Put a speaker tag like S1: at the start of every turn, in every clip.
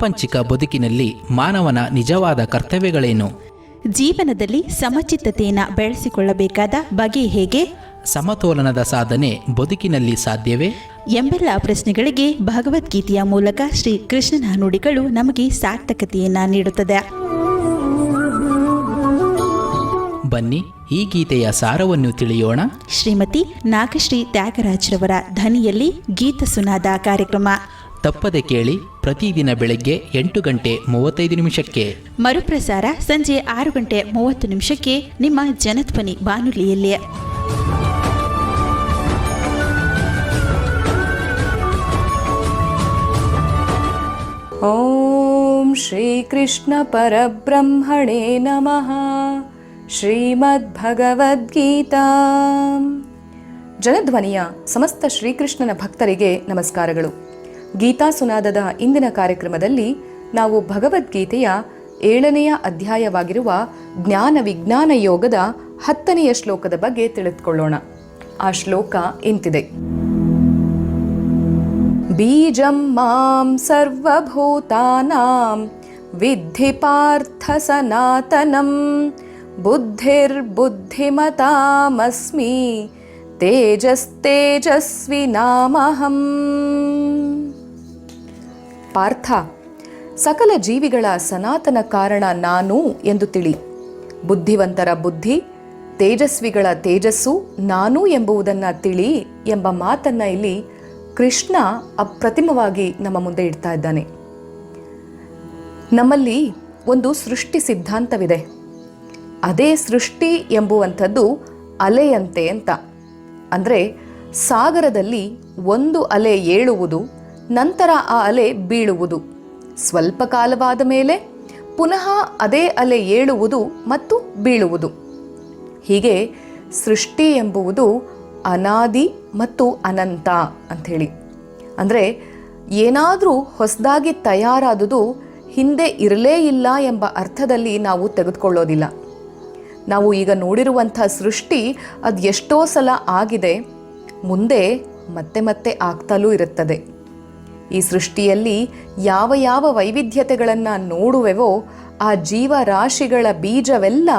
S1: ಪ್ರಾಪಂಚಿಕ ಬದುಕಿನಲ್ಲಿ ಮಾನವನ ನಿಜವಾದ ಕರ್ತವ್ಯಗಳೇನು?
S2: ಜೀವನದಲ್ಲಿ ಸಮಚಿತ್ತತೆಯನ್ನು ಬೆಳೆಸಿಕೊಳ್ಳಬೇಕಾದ ಬಗೆ ಹೇಗೆ?
S1: ಸಮತೋಲನದ ಸಾಧನೆ ಬದುಕಿನಲ್ಲಿ ಸಾಧ್ಯವೇ?
S2: ಎಂಬೆಲ್ಲ ಪ್ರಶ್ನೆಗಳಿಗೆ ಭಗವದ್ಗೀತೆಯ ಮೂಲಕ ಶ್ರೀ ಕೃಷ್ಣನ ನುಡಿಗಳು ನಮಗೆ ಸಾರ್ಥಕತೆಯನ್ನು ನೀಡುತ್ತದೆ.
S1: ಬನ್ನಿ ಈ ಗೀತೆಯ ಸಾರವನ್ನು ತಿಳಿಯೋಣ.
S2: ಶ್ರೀಮತಿ ನಾಗಶ್ರೀ ತ್ಯಾಗರಾಜ್ರವರ ಧ್ವನಿಯಲ್ಲಿ ಗೀತ ಸುನಾದ ಕಾರ್ಯಕ್ರಮ
S1: ತಪ್ಪದೆ ಕೇಳಿ. ಪ್ರತಿದಿನ ಬೆಳಗ್ಗೆ 8:35
S2: ಮರುಪ್ರಸಾರ ಸಂಜೆ 6:30 ನಿಮ್ಮ ಜನಧ್ವನಿ ಬಾನುಲಿಯಲ್ಲಿ.
S3: ಓಂ ಶ್ರೀ ಕೃಷ್ಣ ಪರಬ್ರಹ್ಮಣೇ ನಮಃ. ಶ್ರೀಮದ್ಭಗವದ್ಗೀತಾ. ಜನಧ್ವನಿಯ ಸಮಸ್ತ ಶ್ರೀಕೃಷ್ಣನ ಭಕ್ತರಿಗೆ ನಮಸ್ಕಾರಗಳು. ಗೀತಾ ಸುನಾದದ ಇಂದಿನ ಕಾರ್ಯಕ್ರಮದಲ್ಲಿ ನಾವು ಭಗವದ್ಗೀತೆಯ 7ನೆಯ ಅಧ್ಯಾಯವಾಗಿರುವ ಜ್ಞಾನ ವಿಜ್ಞಾನ ಯೋಗದ 10ನೆಯ ಶ್ಲೋಕದ ಬಗ್ಗೆ ತಿಳಿದುಕೊಳ್ಳೋಣ. ಆ ಶ್ಲೋಕ ಇಂತಿದೆ: ಬೀಜಂ ಮಾಂ ಸರ್ವಭೂತಾನಾಂ ವಿದ್ಧಿ ಪಾರ್ಥ ಸನಾತನಂ ಬುದ್ಧಿರ್ಬುದ್ಧಿಮತಾಮಸ್ಮಿ ತೇಜಸ್ತೇಜಸ್ವಿನಾಮಹಂ. ಪಾರ್ಥ, ಸಕಲ ಜೀವಿಗಳ ಸನಾತನ ಕಾರಣ ನಾನು ಎಂದು ತಿಳಿ. ಬುದ್ಧಿವಂತರ ಬುದ್ಧಿ, ತೇಜಸ್ವಿಗಳ ತೇಜಸ್ಸು ನಾನು ಎಂಬುದನ್ನು ತಿಳಿ ಎಂಬ ಮಾತನ್ನು ಇಲ್ಲಿ ಕೃಷ್ಣ ಅಪ್ರತಿಮವಾಗಿ ನಮ್ಮ ಮುಂದೆ ಇಡ್ತಾ ಇದ್ದಾನೆ. ನಮ್ಮಲ್ಲಿ ಒಂದು ಸೃಷ್ಟಿ ಸಿದ್ಧಾಂತವಿದೆ. ಅದೇ ಸೃಷ್ಟಿ ಎಂಬುವಂಥದ್ದು ಅಲೆಯಂತೆ ಅಂತ. ಅಂದರೆ ಸಾಗರದಲ್ಲಿ ಒಂದು ಅಲೆ ಏಳುವುದು, ನಂತರ ಆ ಅಲೆ ಬೀಳುವುದು, ಸ್ವಲ್ಪ ಕಾಲವಾದ ಮೇಲೆ ಪುನಃ ಅದೇ ಅಲೆ ಏಳುವುದು ಮತ್ತು ಬೀಳುವುದು. ಹೀಗೆ ಸೃಷ್ಟಿ ಎಂಬುವುದು ಅನಾದಿ ಮತ್ತು ಅನಂತ ಅಂಥೇಳಿ. ಅಂದರೆ ಏನಾದರೂ ಹೊಸದಾಗಿ ತಯಾರಾದುದು ಹಿಂದೆ ಇರಲೇ ಇಲ್ಲ ಎಂಬ ಅರ್ಥದಲ್ಲಿ ನಾವು ತೆಗೆದುಕೊಳ್ಳೋದಿಲ್ಲ. ನಾವು ಈಗ ನೋಡಿರುವಂಥ ಸೃಷ್ಟಿ ಅದು ಎಷ್ಟೋ ಸಲ ಆಗಿದೆ, ಮುಂದೆ ಮತ್ತೆ ಮತ್ತೆ ಆಗ್ತಲೂ ಇರುತ್ತದೆ. ಈ ಸೃಷ್ಟಿಯಲ್ಲಿ ಯಾವ ಯಾವ ವೈವಿಧ್ಯತೆಗಳನ್ನು ನೋಡುವೆವೋ ಆ ಜೀವರಾಶಿಗಳ ಬೀಜವೆಲ್ಲ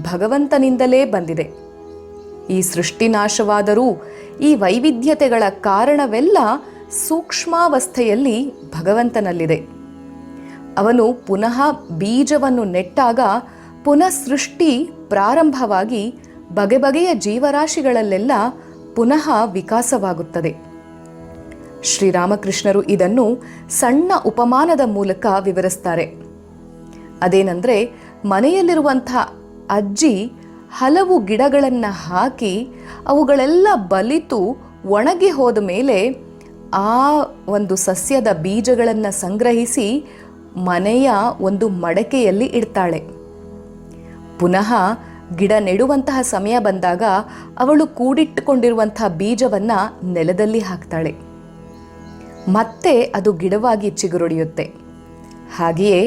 S3: ಭಗವಂತನಿಂದಲೇ ಬಂದಿದೆ. ಈ ಸೃಷ್ಟಿ ನಾಶವಾದರೂ ಈ ವೈವಿಧ್ಯತೆಗಳ ಕಾರಣವೆಲ್ಲ ಸೂಕ್ಷ್ಮಾವಸ್ಥೆಯಲ್ಲಿ ಭಗವಂತನಲ್ಲಿದೆ. ಅವನು ಪುನಃ ಬೀಜವನ್ನು ನೆಟ್ಟಾಗ ಪುನಃ ಸೃಷ್ಟಿ ಪ್ರಾರಂಭವಾಗಿ ಬಗೆ ಬಗೆಯ ಜೀವರಾಶಿಗಳಲ್ಲೆಲ್ಲ ಪುನಃ ವಿಕಾಸವಾಗುತ್ತದೆ. ಶ್ರೀರಾಮಕೃಷ್ಣರು ಇದನ್ನು ಸಣ್ಣ ಉಪಮಾನದ ಮೂಲಕ ವಿವರಿಸ್ತಾರೆ. ಅದೇನೆಂದರೆ, ಮನೆಯಲ್ಲಿರುವಂಥ ಅಜ್ಜಿ ಹಲವು ಗಿಡಗಳನ್ನು ಹಾಕಿ ಅವುಗಳೆಲ್ಲ ಬಲಿತು ಒಣಗಿ ಹೋದ ಮೇಲೆ ಆ ಒಂದು ಸಸ್ಯದ ಬೀಜಗಳನ್ನು ಸಂಗ್ರಹಿಸಿ ಮನೆಯ ಒಂದು ಮಡಕೆಯಲ್ಲಿ ಇಡ್ತಾಳೆ. ಪುನಃ ಗಿಡ ನೆಡುವಂತಹ ಸಮಯ ಬಂದಾಗ ಅವಳು ಕೂಡಿಟ್ಟುಕೊಂಡಿರುವಂತಹ ಬೀಜವನ್ನು ನೆಲದಲ್ಲಿ ಹಾಕ್ತಾಳೆ. ಮತ್ತೆ ಅದು ಗಿಡವಾಗಿ ಚಿಗುರೊಡೆಯುತ್ತೆ. ಹಾಗೆಯೇ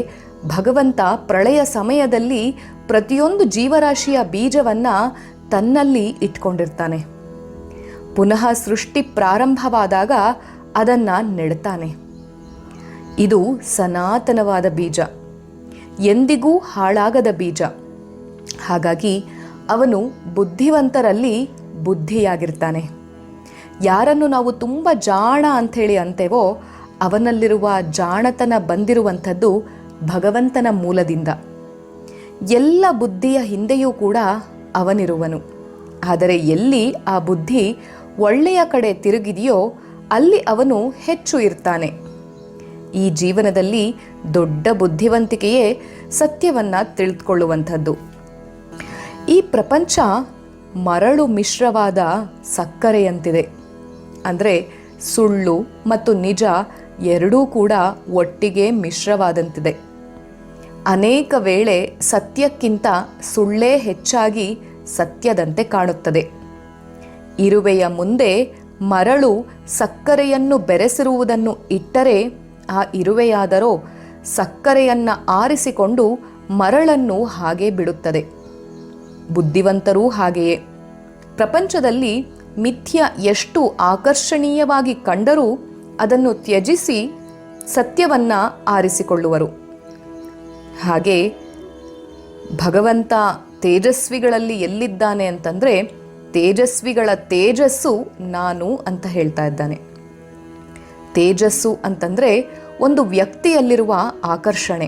S3: ಭಗವಂತ ಪ್ರಳಯ ಸಮಯದಲ್ಲಿ ಪ್ರತಿಯೊಂದು ಜೀವರಾಶಿಯ ಬೀಜವನ್ನು ತನ್ನಲ್ಲಿ ಇಟ್ಕೊಂಡಿರ್ತಾನೆ. ಪುನಃ ಸೃಷ್ಟಿ ಪ್ರಾರಂಭವಾದಾಗ ಅದನ್ನು ನೆಡ್ತಾನೆ. ಇದು ಸನಾತನವಾದ ಬೀಜ, ಎಂದಿಗೂ ಹಾಳಾಗದ ಬೀಜ. ಹಾಗಾಗಿ ಅವನು ಬುದ್ಧಿವಂತರಲ್ಲಿ ಬುದ್ಧಿಯಾಗಿರ್ತಾನೆ. ಯಾರನ್ನು ನಾವು ತುಂಬ ಜಾಣ ಅಂಥೇಳಿ ಅಂತೇವೋ ಅವನಲ್ಲಿರುವ ಜಾಣತನ ಬಂದಿರುವಂಥದ್ದು ಭಗವಂತನ ಮೂಲದಿಂದ. ಎಲ್ಲ ಬುದ್ಧಿಯ ಹಿಂದೆಯೂ ಕೂಡ ಅವನಿರುವನು. ಆದರೆ ಎಲ್ಲಿ ಆ ಬುದ್ಧಿ ಒಳ್ಳೆಯ ಕಡೆ ತಿರುಗಿದೆಯೋ ಅಲ್ಲಿ ಅವನು ಹೆಚ್ಚು ಇರ್ತಾನೆ. ಈ ಜೀವನದಲ್ಲಿ ದೊಡ್ಡ ಬುದ್ಧಿವಂತಿಕೆಯೇ ಸತ್ಯವನ್ನು ತಿಳಿದುಕೊಳ್ಳುವಂಥದ್ದು. ಈ ಪ್ರಪಂಚ ಮರಳು ಮಿಶ್ರವಾದ ಸಕ್ಕರೆಯಂತಿದೆ. ಅಂದರೆ ಸುಳ್ಳು ಮತ್ತು ನಿಜ ಎರಡೂ ಕೂಡ ಒಟ್ಟಿಗೆ ಮಿಶ್ರವಾದಂತಿದೆ. ಅನೇಕ ವೇಳೆ ಸತ್ಯಕ್ಕಿಂತ ಸುಳ್ಳೇ ಹೆಚ್ಚಾಗಿ ಸತ್ಯದಂತೆ ಕಾಣುತ್ತದೆ. ಇರುವೆಯ ಮುಂದೆ ಮರಳು ಸಕ್ಕರೆಯನ್ನು ಬೆರೆಸಿರುವುದನ್ನು ಇಟ್ಟರೆ ಆ ಇರುವೆಯಾದರೋ ಸಕ್ಕರೆಯನ್ನು ಆರಿಸಿಕೊಂಡು ಮರಳನ್ನು ಹಾಗೆ ಬಿಡುತ್ತದೆ. ಬುದ್ಧಿವಂತರೂ ಹಾಗೆಯೇ. ಪ್ರಪಂಚದಲ್ಲಿ ಮಿಥ್ಯ ಎಷ್ಟು ಆಕರ್ಷಣೀಯವಾಗಿ ಕಂಡರೂ ಅದನ್ನು ತ್ಯಜಿಸಿ ಸತ್ಯವನ್ನು ಆರಿಸಿಕೊಳ್ಳುವರು. ಹಾಗೆ ಭಗವಂತ ತೇಜಸ್ವಿಗಳಲ್ಲಿ ಎಲ್ಲಿದ್ದಾನೆ ಅಂತಂದರೆ, ತೇಜಸ್ವಿಗಳ ತೇಜಸ್ಸು ನಾನು ಅಂತ ಹೇಳ್ತಾ ಇದ್ದಾನೆ. ತೇಜಸ್ಸು ಅಂತಂದರೆ ಒಂದು ವ್ಯಕ್ತಿಯಲ್ಲಿರುವ ಆಕರ್ಷಣೆ.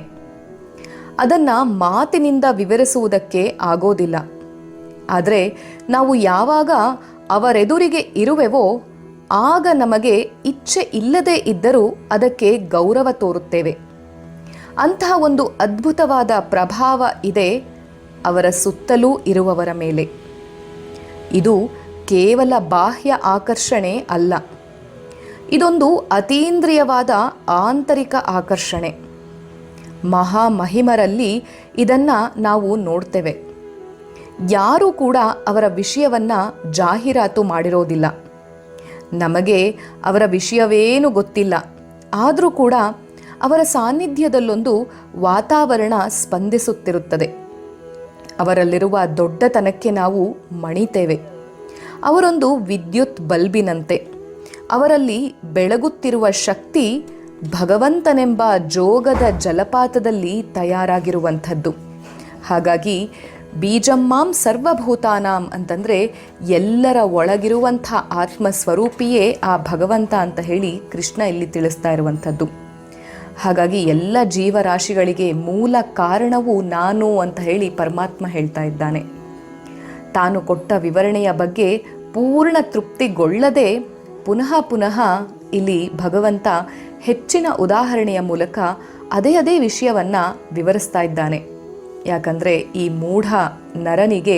S3: ಅದನ್ನು ಮಾತಿನಿಂದ ವಿವರಿಸುವುದಕ್ಕೆ ಆಗೋದಿಲ್ಲ. ಆದರೆ ನಾವು ಯಾವಾಗ ಅವರೆದುರಿಗೆ ಇರುವೆವೋ ಆಗ ನಮಗೆ ಇಚ್ಛೆ ಇಲ್ಲದೇ ಇದ್ದರೂ ಅದಕ್ಕೆ ಗೌರವ ತೋರುತ್ತೇವೆ. ಅಂತಹ ಒಂದು ಅದ್ಭುತವಾದ ಪ್ರಭಾವ ಇದೆ ಅವರ ಸುತ್ತಲೂ ಇರುವವರ ಮೇಲೆ. ಇದು ಕೇವಲ ಬಾಹ್ಯ ಆಕರ್ಷಣೆ ಅಲ್ಲ, ಇದೊಂದು ಅತೀಂದ್ರಿಯವಾದ ಆಂತರಿಕ ಆಕರ್ಷಣೆ. ಮಹಾಮಹಿಮರಲ್ಲಿ ಇದನ್ನು ನಾವು ನೋಡ್ತೇವೆ. ಯಾರೂ ಕೂಡ ಅವರ ವಿಷಯವನ್ನು ಜಾಹೀರಾತು ಮಾಡಿರೋದಿಲ್ಲ. ನಮಗೆ ಅವರ ವಿಷಯವೇನೂ ಗೊತ್ತಿಲ್ಲ. ಆದರೂ ಕೂಡ ಅವರ ಸಾನ್ನಿಧ್ಯದಲ್ಲೊಂದು ವಾತಾವರಣ ಸ್ಪಂದಿಸುತ್ತಿರುತ್ತದೆ. ಅವರಲ್ಲಿರುವ ದೊಡ್ಡತನಕ್ಕೆ ನಾವು ಮಣಿತೇವೆ. ಅವರೊಂದು ವಿದ್ಯುತ್ ಬಲ್ಬಿನಂತೆ. ಅವರಲ್ಲಿ ಬೆಳಗುತ್ತಿರುವ ಶಕ್ತಿ ಭಗವಂತನೆಂಬ ಜೋಗದ ಜಲಪಾತದಲ್ಲಿ ತಯಾರಾಗಿರುವಂಥದ್ದು. ಹಾಗಾಗಿ ಬೀಜಮ್ಮಾಂ ಸರ್ವಭೂತಾನಾಂ ಅಂತಂದರೆ ಎಲ್ಲರ ಒಳಗಿರುವಂಥ ಆತ್ಮಸ್ವರೂಪಿಯೇ ಆ ಭಗವಂತ ಅಂತ ಹೇಳಿ ಕೃಷ್ಣ ಇಲ್ಲಿ ತಿಳಿಸ್ತಾ ಇರುವಂಥದ್ದು. ಹಾಗಾಗಿ ಎಲ್ಲ ಜೀವರಾಶಿಗಳಿಗೆ ಮೂಲ ಕಾರಣವು ನಾನು ಅಂತ ಹೇಳಿ ಪರಮಾತ್ಮ ಹೇಳ್ತಾ ಇದ್ದಾನೆ. ತಾನು ಕೊಟ್ಟ ವಿವರಣೆಯ ಬಗ್ಗೆ ಪೂರ್ಣ ತೃಪ್ತಿಗೊಳ್ಳದೆ ಪುನಃ ಪುನಃ ಇಲ್ಲಿ ಭಗವಂತ ಹೆಚ್ಚಿನ ಉದಾಹರಣೆಯ ಮೂಲಕ ಅದೇ ವಿಷಯವನ್ನು ವಿವರಿಸ್ತಾ ಇದ್ದಾನೆ. ಯಾಕಂದರೆ ಈ ಮೂಢ ನರನಿಗೆ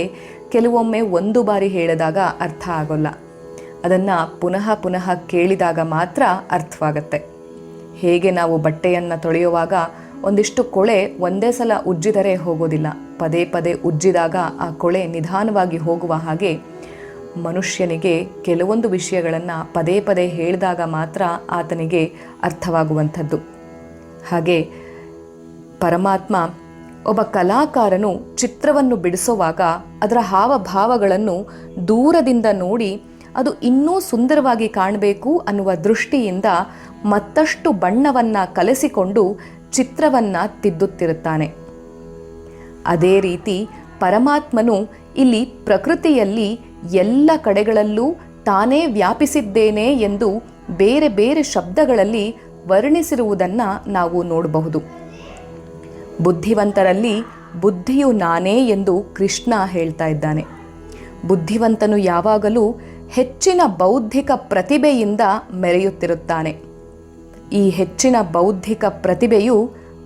S3: ಕೆಲವೊಮ್ಮೆ ಒಂದು ಬಾರಿ ಹೇಳಿದಾಗ ಅರ್ಥ ಆಗೋಲ್ಲ. ಅದನ್ನು ಪುನಃ ಪುನಃ ಕೇಳಿದಾಗ ಮಾತ್ರ ಅರ್ಥವಾಗತ್ತೆ. ಹೇಗೆ ನಾವು ಬಟ್ಟೆಯನ್ನು ತೊಳೆಯುವಾಗ ಒಂದಿಷ್ಟು ಕೊಳೆ ಒಂದೇ ಸಲ ಉಜ್ಜಿದರೆ ಹೋಗೋದಿಲ್ಲ, ಪದೇ ಪದೇ ಉಜ್ಜಿದಾಗ ಆ ಕೊಳೆ ನಿಧಾನವಾಗಿ ಹೋಗುವ ಹಾಗೆ ಮನುಷ್ಯನಿಗೆ ಕೆಲವೊಂದು ವಿಷಯಗಳನ್ನು ಪದೇ ಪದೇ ಹೇಳಿದಾಗ ಮಾತ್ರ ಆತನಿಗೆ ಅರ್ಥವಾಗುವಂಥದ್ದು. ಹಾಗೆ ಪರಮಾತ್ಮ ಒಬ್ಬ ಕಲಾಕಾರನು ಚಿತ್ರವನ್ನು ಬಿಡಿಸುವಾಗ ಅದರ ಹಾವಭಾವಗಳನ್ನು ದೂರದಿಂದ ನೋಡಿ ಅದು ಇನ್ನೂ ಸುಂದರವಾಗಿ ಕಾಣಬೇಕು ಅನ್ನುವ ದೃಷ್ಟಿಯಿಂದ ಮತ್ತಷ್ಟು ಬಣ್ಣವನ್ನು ಕಲಸಿಕೊಂಡು ಚಿತ್ರವನ್ನು ತಿದ್ದುತ್ತಿರುತ್ತಾನೆ. ಅದೇ ರೀತಿ ಪರಮಾತ್ಮನು ಇಲ್ಲಿ ಪ್ರಕೃತಿಯಲ್ಲಿ ಎಲ್ಲ ಕಡೆಗಳಲ್ಲೂ ತಾನೇ ವ್ಯಾಪಿಸಿದ್ದೇನೆ ಎಂದು ಬೇರೆ ಬೇರೆ ಶಬ್ದಗಳಲ್ಲಿ ವರ್ಣಿಸಿರುವುದನ್ನು ನಾವು ನೋಡಬಹುದು. ಬುದ್ಧಿವಂತರಲ್ಲಿ ಬುದ್ಧಿಯು ನಾನೇ ಎಂದು ಕೃಷ್ಣ ಹೇಳ್ತಾ ಇದ್ದಾನೆ. ಬುದ್ಧಿವಂತನು ಯಾವಾಗಲೂ ಹೆಚ್ಚಿನ ಬೌದ್ಧಿಕ ಪ್ರತಿಭೆಯಿಂದ ಮೆರೆಯುತ್ತಿರುತ್ತಾನೆ. ಈ ಹೆಚ್ಚಿನ ಬೌದ್ಧಿಕ ಪ್ರತಿಭೆಯು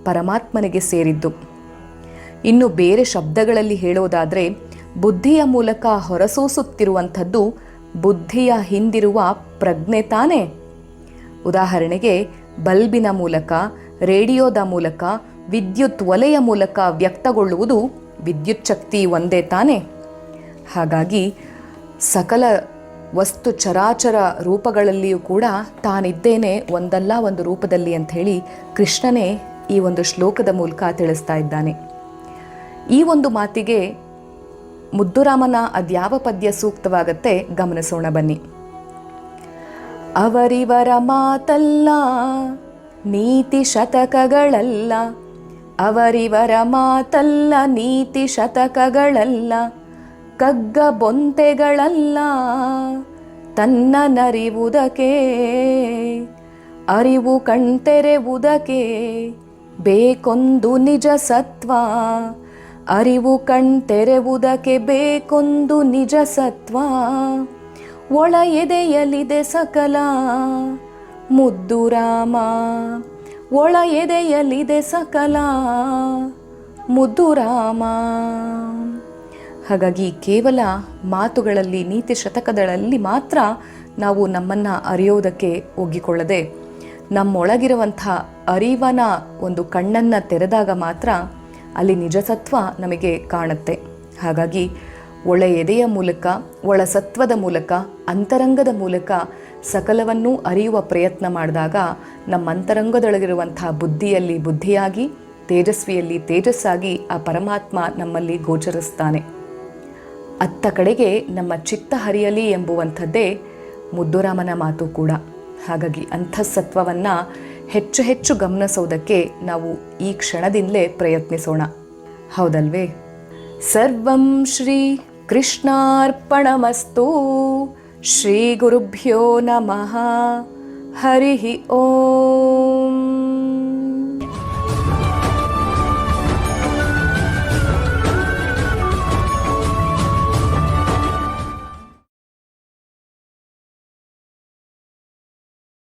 S3: ಪರಮಾತ್ಮನಿಗೆ ಸೇರಿದ್ದು. ಇನ್ನು ಬೇರೆ ಶಬ್ದಗಳಲ್ಲಿ ಹೇಳೋದಾದರೆ ಬುದ್ಧಿಯ ಮೂಲಕ ಹೊರಸೂಸುತ್ತಿರುವಂಥದ್ದು ಬುದ್ಧಿಯ ಹಿಂದಿರುವ ಪ್ರಜ್ಞೆ ತಾನೇ. ಉದಾಹರಣೆಗೆ ಬಲ್ಬಿನ ಮೂಲಕ, ರೇಡಿಯೋದ ಮೂಲಕ, ವಿದ್ಯುತ್ ಒಲೆಯ ಮೂಲಕ ವ್ಯಕ್ತಗೊಳ್ಳುವುದು ವಿದ್ಯುತ್ ಶಕ್ತಿ ಒಂದೇ ತಾನೇ. ಹಾಗಾಗಿ ಸಕಲ ವಸ್ತು ಚರಾಚರ ರೂಪಗಳಲ್ಲಿಯೂ ಕೂಡ ತಾನಿದ್ದೇನೆ ಒಂದಲ್ಲ ಒಂದು ರೂಪದಲ್ಲಿ ಅಂಥೇಳಿ ಕೃಷ್ಣನೇ ಈ ಒಂದು ಶ್ಲೋಕದ ಮೂಲಕ ತಿಳಿಸ್ತಾ ಇದ್ದಾನೆ. ಈ ಒಂದು ಮಾತಿಗೆ ಮುದ್ದುರಾಮನ ಅದ್ಯಾವ ಪದ್ಯ ಸೂಕ್ತವಾಗತ್ತೆ ಗಮನಿಸೋಣ ಬನ್ನಿ. ಅವರಿವರ ಮಾತಲ್ಲ ನೀತಿ ಶತಕಗಳಲ್ಲ, ಅವರಿವರ ಮಾತಲ್ಲ ನೀತಿ ಶತಕಗಳಲ್ಲ, ಕಗ್ಗ ಬೊಂತೆಗಳಲ್ಲ ತನ್ನನರಿವುದಕ್ಕೆ, ಅರಿವು ಕಣ್ತೆರೆವುದಕ್ಕೆ ಬೇಕೊಂದು ನಿಜ ಸತ್ವ, ಅರಿವು ಕಣ್ತೆರೆವುದಕ್ಕೆ ಬೇಕೊಂದು ನಿಜ ಸತ್ವ, ಒಳ ಎದೆಯಲಿದೆ ಸಕಲ ಮುದ್ದು ರಾಮ, ಒಳ ಎದೆಯಲಿದೆ ಸಕಲ ಮುದ್ದು ರಾಮ. ಹಾಗಾಗಿ ಕೇವಲ ಮಾತುಗಳಲ್ಲಿ, ನೀತಿ ಶತಕಗಳಲ್ಲಿ ಮಾತ್ರ ನಾವು ನಮ್ಮನ್ನು ಅರಿಯೋದಕ್ಕೆ ಒಗ್ಗಿಕೊಳ್ಳದೆ ನಮ್ಮೊಳಗಿರುವಂಥ ಅರಿವನ ಒಂದು ಕಣ್ಣನ್ನು ತೆರೆದಾಗ ಮಾತ್ರ ಅಲ್ಲಿ ನಿಜಸತ್ವ ನಮಗೆ ಕಾಣುತ್ತೆ. ಹಾಗಾಗಿ ಒಳ ಎದೆಯ ಮೂಲಕ, ಒಳ ಸತ್ವದ ಮೂಲಕ, ಅಂತರಂಗದ ಮೂಲಕ ಸಕಲವನ್ನೂ ಅರಿಯುವ ಪ್ರಯತ್ನ ಮಾಡಿದಾಗ ನಮ್ಮ ಅಂತರಂಗದೊಳಗಿರುವಂಥ ಬುದ್ಧಿಯಲ್ಲಿ ಬುದ್ಧಿಯಾಗಿ, ತೇಜಸ್ವಿಯಲ್ಲಿ ತೇಜಸ್ಸಾಗಿ ಆ ಪರಮಾತ್ಮ ನಮ್ಮಲ್ಲಿ ಗೋಚರಿಸ್ತಾನೆ. ಅತ್ತ ಕಡೆಗೆ ನಮ್ಮ ಚಿತ್ತ ಹರಿಯಲಿ ಎಂಬುವಂಥದ್ದೇ ಮುದ್ದುರಾಮನ ಮಾತು ಕೂಡ. ಹಾಗಾಗಿ ಅಂತಃಸತ್ವವನ್ನು ಹೆಚ್ಚು ಹೆಚ್ಚು ಗಮನಿಸೋದಕ್ಕೆ ನಾವು ಈ ಕ್ಷಣದಿಂದಲೇ ಪ್ರಯತ್ನಿಸೋಣ, ಹೌದಲ್ವೇ? ಸರ್ವಂ ಶ್ರೀ ಕೃಷ್ಣಾರ್ಪಣಮಸ್ತು. ಶ್ರೀ ಗುರುಭ್ಯೋ ನಮಃ. ಹರಿ ಓಂ.